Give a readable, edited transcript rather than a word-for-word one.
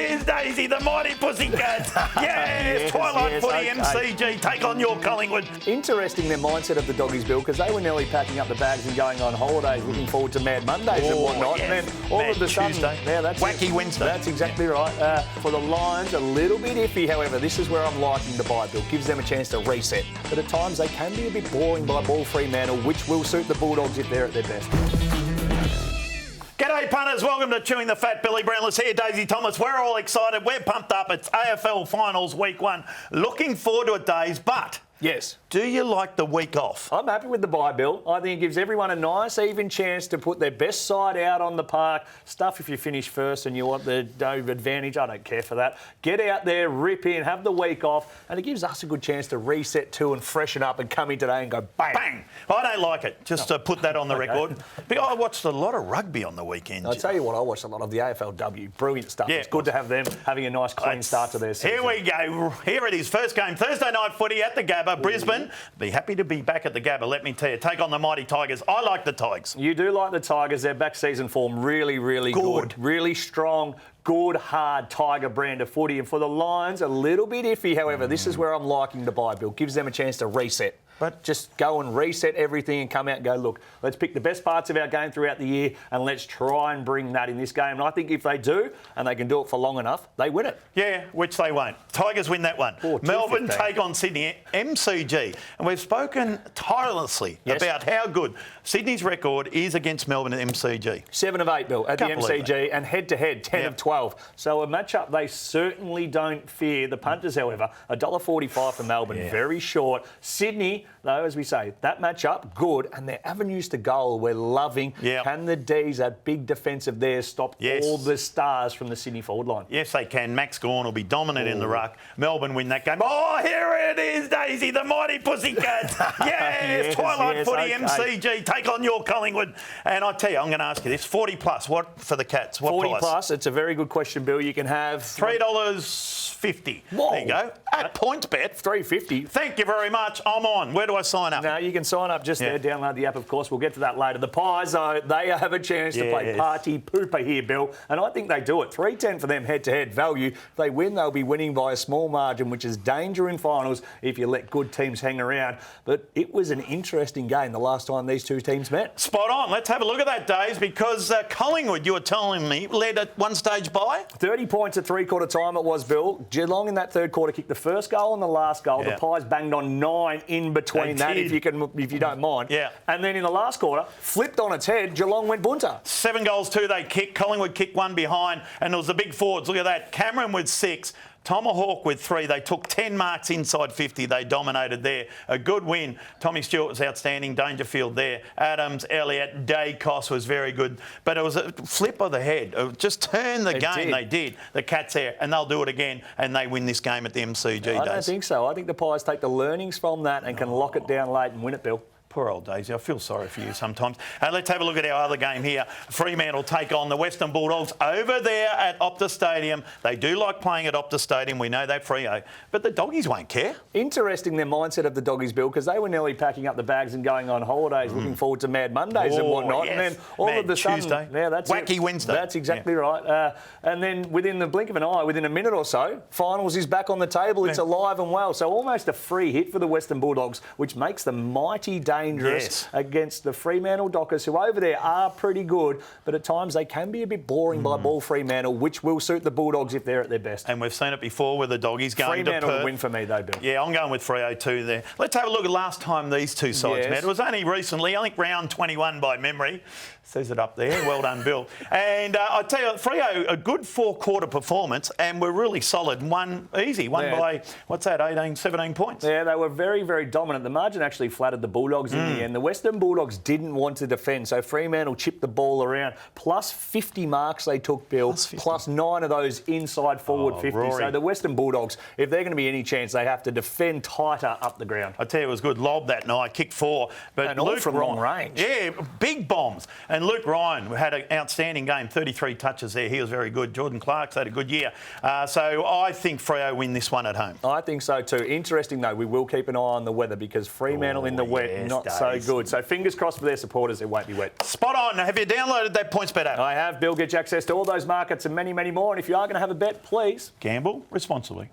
is, Daisy, the mighty Pussycats. Yes, Twilight Footy MCG. Take on your Collingwood. Interesting, their mindset of the Doggies, Bill, because they were nearly packing up the bags and going on holidays, looking forward to Mad Mondays and whatnot. Yes. And then all Mad of the sudden, Tuesday. that's Wacky it. Wednesday. That's exactly right. For the Lions, a little bit iffy, however. This is where I'm liking the buy, Bill. Gives them a chance to reset. But at times, they can be a bit boring by ball Fremantle, which will suit the Bulldogs if they're at their best. G'day punters, welcome to Chewing the Fat. Billy Brownless here, Daisy Thomas. We're all excited, we're pumped up. It's AFL Finals Week 1. Looking forward to it, Days, but... Yes. Do you like the week off? I'm happy with the bye, Bill. I think it gives everyone a nice, even chance to put their best side out on the park. Stuff if you finish first and you want the advantage. I don't care for that. Get out there, rip in, have the week off, and it gives us a good chance to reset too and freshen up and come in today and go bang. Bang! I don't like it, just to put that on the record. But I watched a lot of rugby on the weekend. I'll tell you what, I watched a lot of the AFLW. Brilliant stuff. Yeah, it's good to have them having a nice, clean start to their season. Here we go. Here it is. First game, Thursday night footy at the Gabba, Brisbane. Be happy to be back at the Gabba, let me tell you. Take on the mighty Tigers. I like the Tigers. You do like the Tigers. Their back season form really, really good. Really strong, good, hard Tiger brand of footy. And for the Lions, a little bit iffy, however. This is where I'm liking the buy, Bill. Gives them a chance to reset. But just go and reset everything and come out and go, look, let's pick the best parts of our game throughout the year and let's try and bring that in this game. And I think if they do, and they can do it for long enough, they win it. Yeah, which they won't. Tigers win that one. Melbourne take on Sydney, MCG. And we've spoken tirelessly about how good Sydney's record is against Melbourne at MCG. 7 of 8, Bill, at the MCG, and head-to-head, 10 of 12. So a matchup they certainly don't fear. The punters, however, $1.45 for Melbourne, very short. Sydney, though, as we say, that matchup, good, and their avenues to goal, we're loving. Can the D's, that big defence of theirs, stop all the stars from the Sydney forward line? Yes, they can. Max Gawn will be dominant in the ruck. Melbourne win that game. Oh, here it is, Daisy, the mighty Pussycats. Yes, Twilight Footy MCG. Take on your Collingwood. And I tell you, I'm going to ask you this, 40 plus, what for the Cats? What 40 price? plus, it's a very good question, Bill. You can have... $3.50. There you go. At PointsBet. $3.50. Thank you very much. I'm on. Where do I sign up? No, you can sign up just there. Download the app, of course. We'll get to that later. The Pies, though, they have a chance to play party pooper here, Bill. And I think they do it. $3.10 for them head-to-head value. If they win, they'll be winning by a small margin, which is danger in finals if you let good teams hang around. But it was an interesting game the last time these two teams met. Spot on. Let's have a look at that, Days, because Collingwood, you were telling me, led at one stage by? 30 points at three-quarter time it was, Bill. Geelong in that third quarter kicked the first goal and the last goal. The Pies banged on 9 in between that, if you don't mind. And then in the last quarter, flipped on its head, Geelong went bunter. 7 goals, 2 they kicked. Collingwood kicked 1 behind, and it was the big forwards. Look at that. Cameron with 6. Tomahawk with 3. They took 10 marks inside 50. They dominated there. A good win. Tommy Stewart was outstanding. Dangerfield there. Adams, Elliott, Dacos was very good. But it was a flip of the head. It just turned the game. They did. The Cats there. And they'll do it again. And they win this game at the MCG. I don't think so. I think the Pies take the learnings from that and can lock it down late and win it, Bill. Poor old Daisy. I feel sorry for you sometimes. Let's have a look at our other game here. Fremantle take on the Western Bulldogs over there at Optus Stadium. They do like playing at Optus Stadium. We know that, Freo. But the Doggies won't care. Interesting, their mindset of the Doggies, Bill, because they were nearly packing up the bags and going on holidays, looking forward to Mad Mondays and whatnot. And then all of a sudden... Tuesday. That's Wacky Wednesday. That's exactly right. And then within the blink of an eye, within a minute or so, finals is back on the table. It's alive and well. So almost a free hit for the Western Bulldogs, which makes them mighty dangerous against the Fremantle Dockers, who over there are pretty good, but at times they can be a bit boring by ball Fremantle, which will suit the Bulldogs if they're at their best. And we've seen it before with the Doggies going to Perth. Fremantle will win for me, though, Bill. Yeah, I'm going with Freo too there. Let's have a look at last time these two sides met. It was only recently, I think round 21 by memory. Says it up there. Well done, Bill. And I tell you, Freo, a good 4-quarter performance, and we're really solid. Won easy. Won by, what's that, 18, 17 points? Yeah, they were very, very dominant. The margin actually flattered the Bulldogs in the end. The Western Bulldogs didn't want to defend, so Fremantle chipped the ball around. Plus 50 marks they took, Bill. Plus 9 of those inside forward 50. Rory. So the Western Bulldogs, if they're going to be any chance, they have to defend tighter up the ground. I tell you, it was good. Lob that night, kicked 4. But and all from long range. Yeah, big bombs. And Luke Ryan had an outstanding game, 33 touches there. He was very good. Jordan Clark's had a good year. So I think Freo win this one at home. I think so too. Interesting though, we will keep an eye on the weather because Fremantle in the wet, not so good. So fingers crossed for their supporters, it won't be wet. Spot on. Have you downloaded that PointsBet app? I have, Bill. Get you access to all those markets and many, many more. And if you are going to have a bet, please Gamble responsibly.